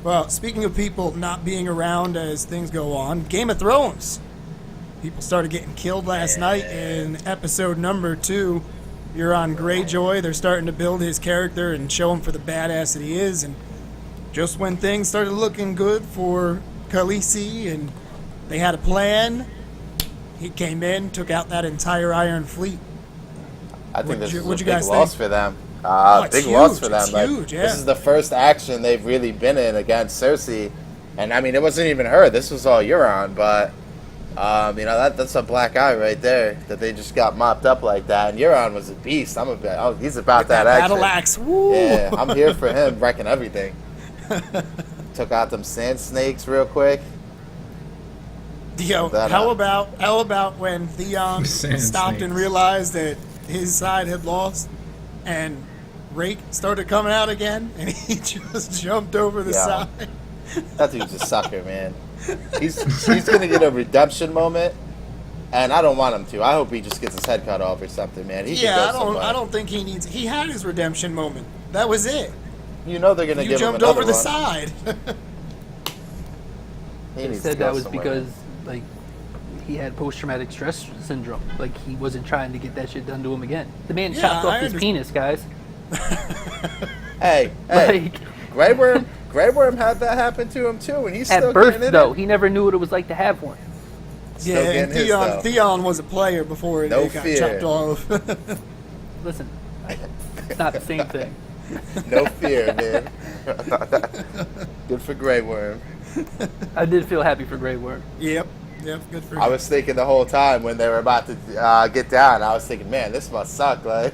Well, speaking of people not being around as things go on, Game of Thrones. People started getting killed last night in episode number 2. You're on Greyjoy. They're starting to build his character and show him for the badass that he is. And just when things started looking good for Khaleesi and they had a plan, he came in, took out that entire Iron Fleet. I think this is a you big guys loss think? for them. It's Big loss huge. for them. It's Like, huge, yeah. This is the first action they've really been in against Cersei. And, I mean, it wasn't even her. This was all Euron. But, that's a black eye right there that they just got mopped up like that. And Euron was a beast. He's about that action. Battle axe. Woo! Yeah, I'm here for him wrecking everything. Took out them sand snakes real quick. Yo, how about when Theon stopped and realized that his side had lost and Rake started coming out again and he just jumped over the side? That dude's a sucker, man. He's gonna get a redemption moment, and I don't want him to. I hope he just gets his head cut off or something, man. I don't think he needs. He had his redemption moment. That was it. You know they're gonna give him another one. You jumped over the side. He said that was because like he had post-traumatic stress syndrome. Like he wasn't trying to get that shit done to him again. The man chopped off his penis, guys. Hey, like, Grey Worm had that happen to him too, and he's still at birth getting in though. it. He never knew what it was like to have one. Still and Theon was a player before it got chopped off. Listen, it's not the same thing. No fear, man. Good for Grey Worm. I did feel happy for Grey Worm. Yep, good for you. I was thinking the whole time when they were about to get down, I was thinking, man, this must suck. Like,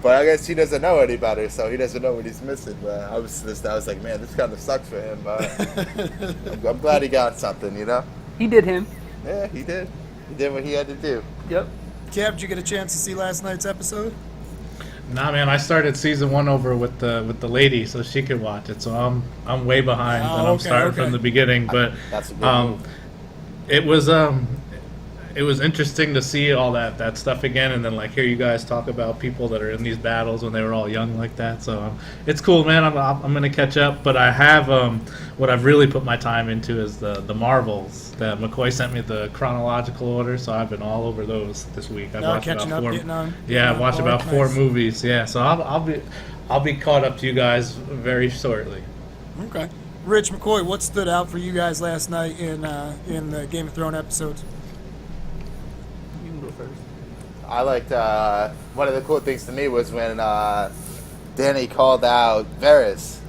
But I guess he doesn't know any better, so he doesn't know what he's missing. But I was like, man, this kind of sucks for him. But I'm glad he got something, you know? He did him. Yeah, he did. He did what he had to do. Yep. Kev, did you get a chance to see last night's episode? Nah, man, I started season 1 over with the lady so she could watch it. So I'm way behind, and I'm starting from the beginning. But That's a good move. It was interesting to see all that stuff again, and then like hear you guys talk about people that are in these battles when they were all young like that. So it's cool, man. I'm gonna catch up, but I have what I've really put my time into is the Marvels. That McCoy sent me the chronological order, so I've been all over those this week. I've watched catching about up, 4. getting on. Yeah, I've watched about 4 nice. movies. Yeah, so I'll be caught up to you guys very shortly. Okay. Rich McCoy, what stood out for you guys last night in the Game of Thrones episodes? You can go first. I liked one of the cool things to me was when Dany called out Varys,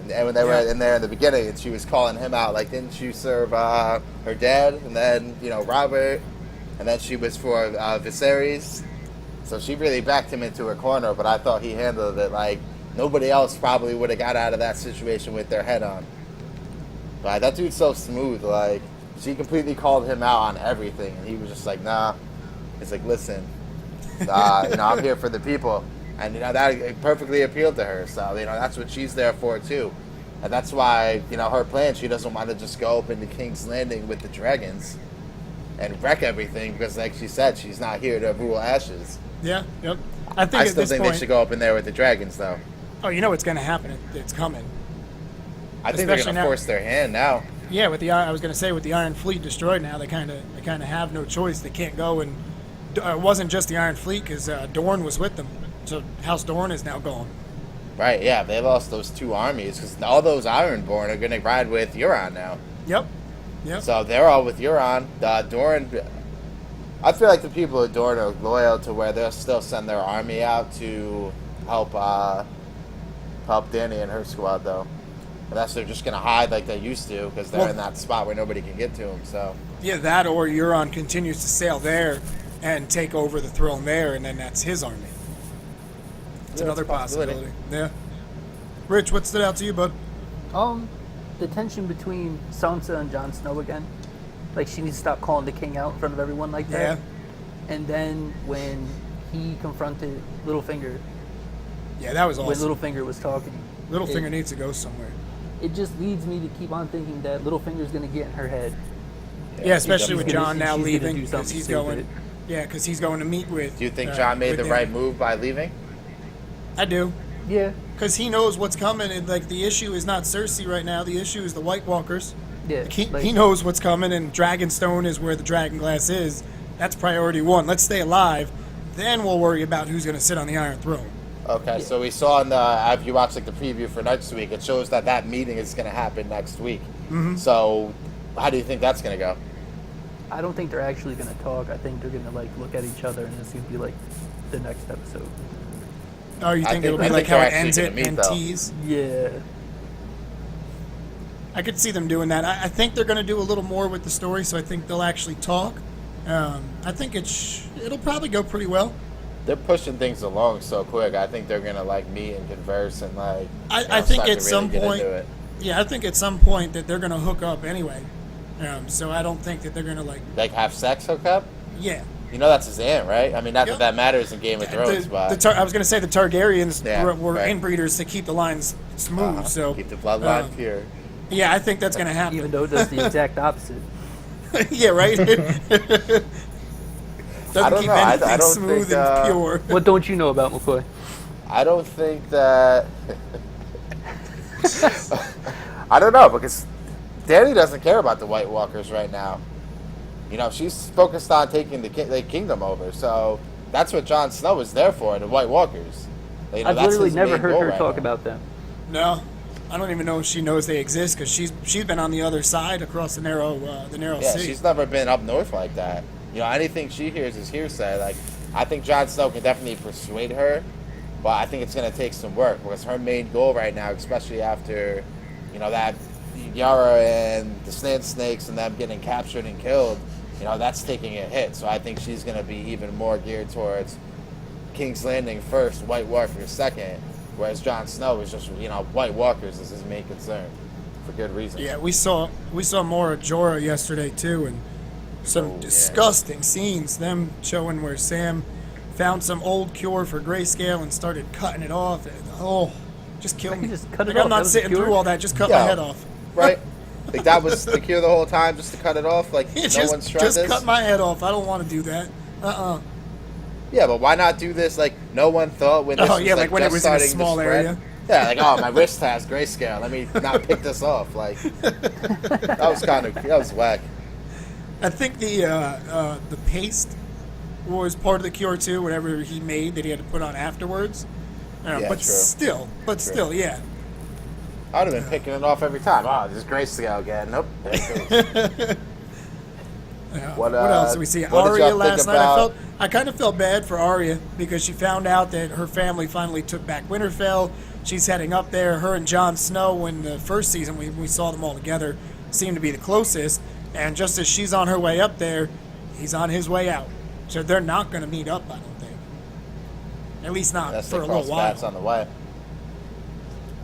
and when they were in there in the beginning, and she was calling him out, like, didn't you serve her dad, and then Robert, and then she was for Viserys, so she really backed him into her corner. But I thought he handled it like nobody else probably would have got out of that situation with their head on. But that dude's so smooth. Like, she completely called him out on everything, and he was just like, nah. He's like, listen, I'm here for the people. And, that perfectly appealed to her. So, that's what she's there for, too. And that's why, her plan, she doesn't want to just go up into King's Landing with the dragons and wreck everything because, like she said, she's not here to rule Ashes. Yeah, yep. I still think they should go up in there with the dragons, though. Oh, you know it's going to happen. It's coming. I think they're going to force their hand now. Yeah, I was going to say with the Iron Fleet destroyed now, they kind of have no choice. They can't go, and it wasn't just the Iron Fleet because Dorne was with them. So House Dorne is now gone. Right, yeah, they lost those 2 armies because all those Ironborn are going to ride with Euron now. Yep. So they're all with Euron. Dorne, I feel like the people of Dorne are loyal to where they'll still send their army out to help Dany and her squad, though. Unless they're just going to hide like they used to because they're in that spot where nobody can get to them. So yeah, that or Euron continues to sail there and take over the throne there, and then that's his army. It's another possibility. Yeah. Rich, what stood out to you, bud? The tension between Sansa and Jon Snow again. Like, she needs to stop calling the king out in front of everyone like that. Yeah. And then when he confronted Littlefinger. Yeah, that was awesome. When Littlefinger was talking. Littlefinger needs to go somewhere. It just leads me to keep on thinking that Littlefinger's going to get in her head. Yeah, especially with Jon now she's leaving do because he's stupid. going. Yeah, because he's going to meet with. do you think Jon made the with right Dany. move by leaving? I do. Yeah, because he knows what's coming, and like the issue is not Cersei right now. The issue is the White Walkers. Yeah, He knows what's coming, and Dragonstone is where the Dragon Glass is. That's priority one. Let's stay alive. Then we'll worry about who's going to sit on the Iron Throne. Okay, so we saw in the, if you watch like the preview for next week, it shows that meeting is going to happen next week. Mm-hmm. So how do you think that's going to go? I don't think they're actually going to talk. I think they're going to like look at each other, and it's going to be like the next episode. Oh, you think it'll be I like think how they're it ends actually it gonna and meet, though. tease? Yeah. I could see them doing that. I think they're going to do a little more with the story, so I think they'll actually talk. I think it'll probably go pretty well. They're pushing things along so quick. I think they're going to like meet and converse and like. I think start at to some really get point, into it. yeah, I think at some point that they're going to hook up anyway. So I don't think that they're going to Like have sex hookup. yeah. You know that's his aunt, right? I mean, not Yep. that matters in Game of Thrones, but I was going to say the Targaryens Yeah, were right. inbreeders to keep the lines smooth. So keep the bloodline um, pure. yeah, I think that's going to happen. Even though it does the exact opposite. Yeah, right. Doesn't I don't keep know. anything I don't smooth think, and pure. What don't you know about McCoy? I don't think that. I don't know because Dany doesn't care about the White Walkers right now. You know, she's focused on taking the kingdom over. So that's what Jon Snow is there for, the White Walkers. You know, I've that's literally his never main heard goal her right talk now. about them. No, I don't even know if she knows they exist because she's been on the other side across the narrow Yeah, sea. she's never been up north like that. You know, anything she hears is hearsay. Like, I think Jon Snow can definitely persuade her, but I think it's going to take some work because her main goal right now, especially after, you know, that Yara and the Sand Snakes and them getting captured and killed, you know, that's taking a hit. So I think she's going to be even more geared towards King's Landing first, White Walkers second, whereas Jon Snow is just, you know, White Walkers is his main concern for good reason. Yeah, we saw more of Jorah yesterday too, and some disgusting scenes. Them showing where Sam found some old cure for grayscale and started cutting it off. And, just kill I me. can just cut it Like, I'm off. That not was sitting the cure? through all that. Just cut Yeah. my head off. Right? Like, that was the cure the whole time, just to cut it off? Like, no one's tried just this? cut my head off. I don't want to do that. Yeah, but why not do this? Like, no one thought when this Oh, was yeah, like when it just was in a starting to small spread. area. Yeah, like, oh, my wrist has grayscale. Let me not pick this off. Like, that was whack. I think the paste was part of the cure too. Whatever he made that he had to put on afterwards. Yeah, but true. still, yeah. I would have been picking it off every time. Oh, this is grayscale again. Nope. There it goes. What else did we see? what did Arya y'all think last night. about- I kind of felt bad for Arya because she found out that her family finally took back Winterfell. She's heading up there. Her and Jon Snow in the first season, we saw them all together, seemed to be the closest. And just as she's on her way up there, he's on his way out. So they're not going to meet up, I don't think. At least not Unless for they a little cross while. paths on the way,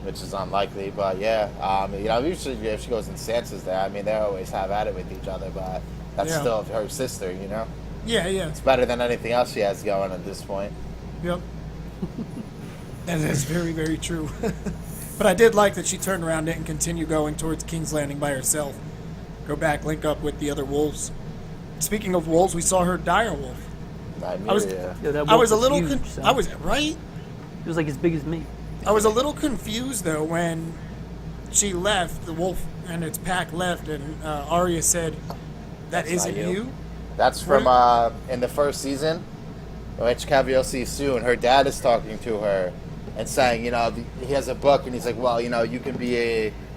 which is unlikely. But yeah, you know, usually if she goes and Sansa's there, I mean, they always have at it with each other. But that's Yeah. still her sister, you know. Yeah. It's better than anything else she has going at this point. Yep. That is very, very true. But I did like that she turned around and continue going towards King's Landing by herself. Go back, link up with the other wolves. Speaking of wolves, we saw her dire wolf. I was- yeah. Yeah, that I was a wolf little. huge, son. I was right. It was like as big as me. I was a little confused though when she left. The wolf and its pack left, and Arya said, "That That's isn't not you." you." That's from in the first season, which you'll see soon. Her dad is talking to her and saying, you know, he has a book, and he's like, well, you know, you can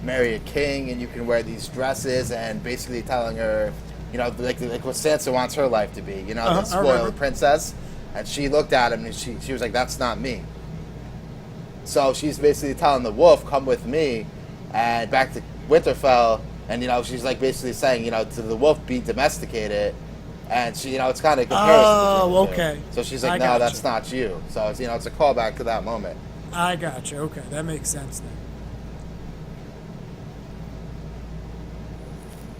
marry a king, and you can wear these dresses, and basically telling her, you know, like what Sansa wants her life to be, you know, Uh-huh, the I remember. spoiled princess. And she looked at him, and she was like, that's not me. So she's basically telling the wolf, come with me, and back to Winterfell, and, you know, she's like basically saying, you know, to the wolf, be domesticated. And she, you know, it's kind of a comparison. Oh, between the two. okay. So she's I like, no, got that's you. not you. So it's, you know, it's a callback to that moment. I got you. Okay, that makes sense then.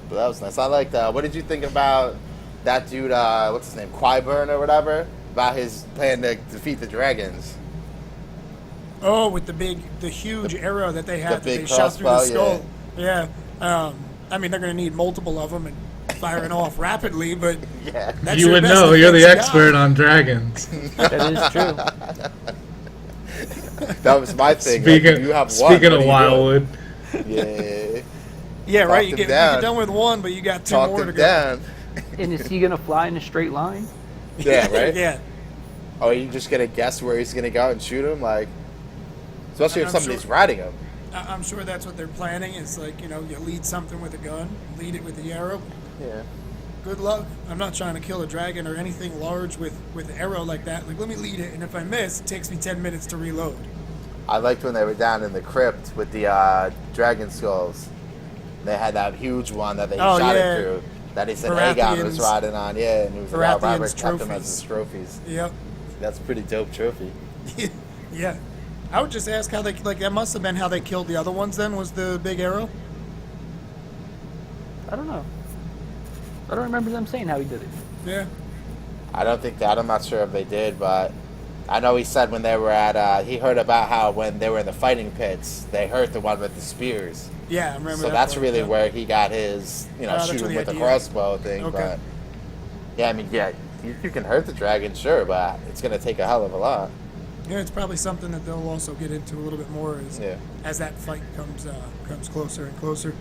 But that was nice. I liked. What did you think about that dude? What's his name? Qyburn or whatever. About his plan to defeat the dragons. Oh, with the huge arrow that they had that big they shot through the crossbow, skull. Yeah. I mean, they're going to need multiple of them and firing off rapidly, but Yeah. that's You your would best know. You're the defense expert guy. on dragons. That is true. That was my thing. Speaking, like, you have one. speaking what of are you doing? Wildwood, Yeah. Yeah, right. You Talked get him down. done with one, but you got two Talked more to him go. down. And is he gonna fly in a straight line? Yeah, right? Yeah. Oh, you just gonna guess where he's gonna go and shoot him? Like, especially if I'm somebody's sure- riding him. I'm sure that's what they're planning. Is like, you lead something with a gun, lead it with the arrow. Yeah. Good luck. I'm not trying to kill a dragon or anything large with an arrow like that. Like, let me lead it, and if I miss, it takes me 10 minutes to reload. I liked when they were down in the crypt with the dragon skulls. They had that huge one that they Oh, shot yeah. it through. That he said Aegon was Baratheon's- riding on. Yeah, and he was like, Baratheon's Robert kept them as his trophies. trophies. Yep. That's a pretty dope trophy. Yeah. I would just ask how they, like, that must have been how they killed the other ones then, was the big arrow? I don't know. I don't remember them saying how he did it. Yeah. I don't think that. I'm not sure if they did, but I know he said when they were at. He heard about how when they were in the fighting pits, they hurt the one with the spears. Yeah, I remember So that that's part, really yeah. where he got his, that's shooting where the with the idea- crossbow thing. Okay. But yeah, I mean, yeah, you can hurt the dragon, sure, but it's gonna take a hell of a lot. Yeah, it's probably something that they'll also get into a little bit more Yeah. as that fight comes closer and closer.